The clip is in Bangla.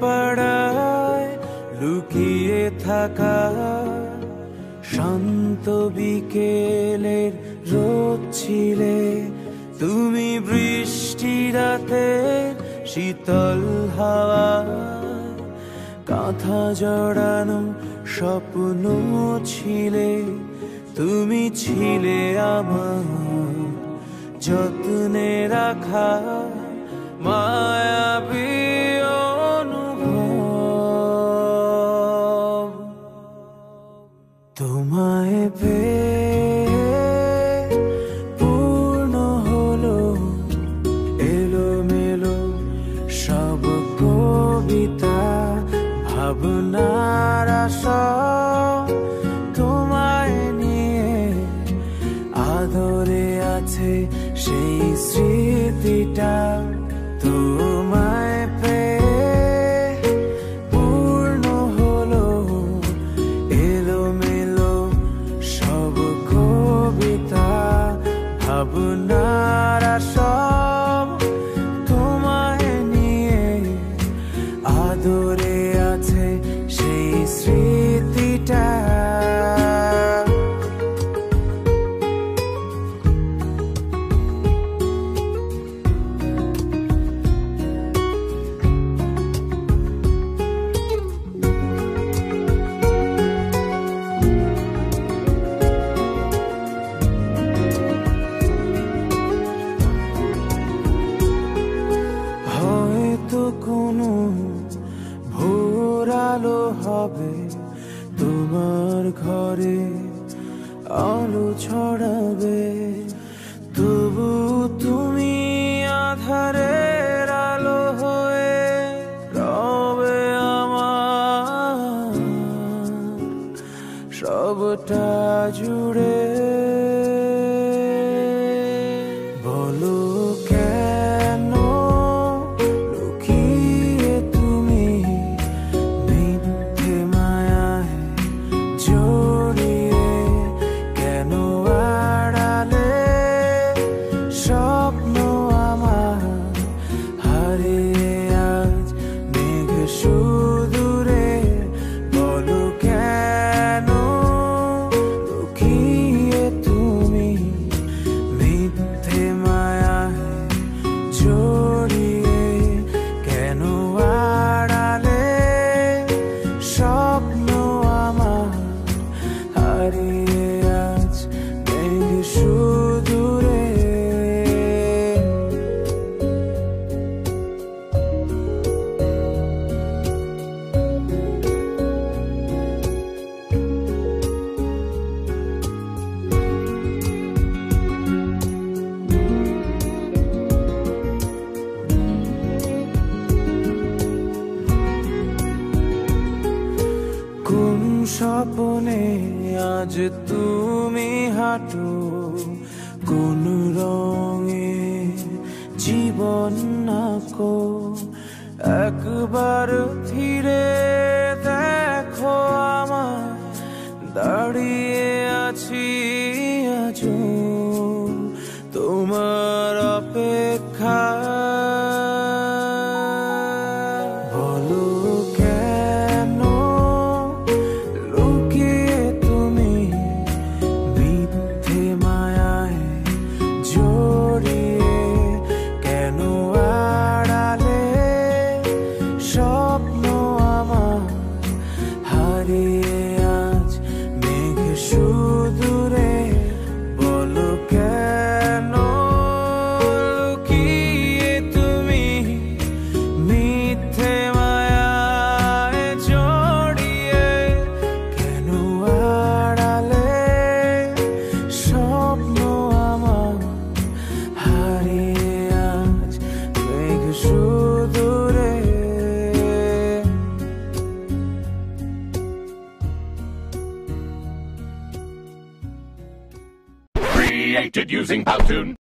পাড়ায় লুকিয়ে থাকা শান্ত বিকেলের রোদ ছিলে তুমি, বৃষ্টি রাতে শীতল হাওয়া, কাঁথা জড়ানো স্বপ্ন ছিলে তুমি, ছিলে আমার যত্নে রাখা মায়াবী অনুভব। তোমায় পেয়ে পূর্ণ হলো এলোমেলো সব কবিতা, ভাবনার আশা তোমায় নিয়ে আদরে আছে সেই স্মৃতিটা। তোমায় পেয়ে পূর্ণ হলো এলোমেলো সব কবিতা, ভাবনার সব তোমায় নিয়ে আদরে আছে সেই স্মৃতিটা। কোনো ভোর আলো হবে তোমার ঘরে, আলো ছড়াবে, তবু তুমি আধারের আলো হয়ে রবে আমার সবটা জুড়ে। বলো কেন কোন স্বপ্নে আজ তুমি হাঁটো, কোন রঙে জীবন আঁকো, একবার ফিরে দেখো আমায়, দাঁড়িয়ে আছি আজও তোমার অপেক্ষা। Created using Powtoon.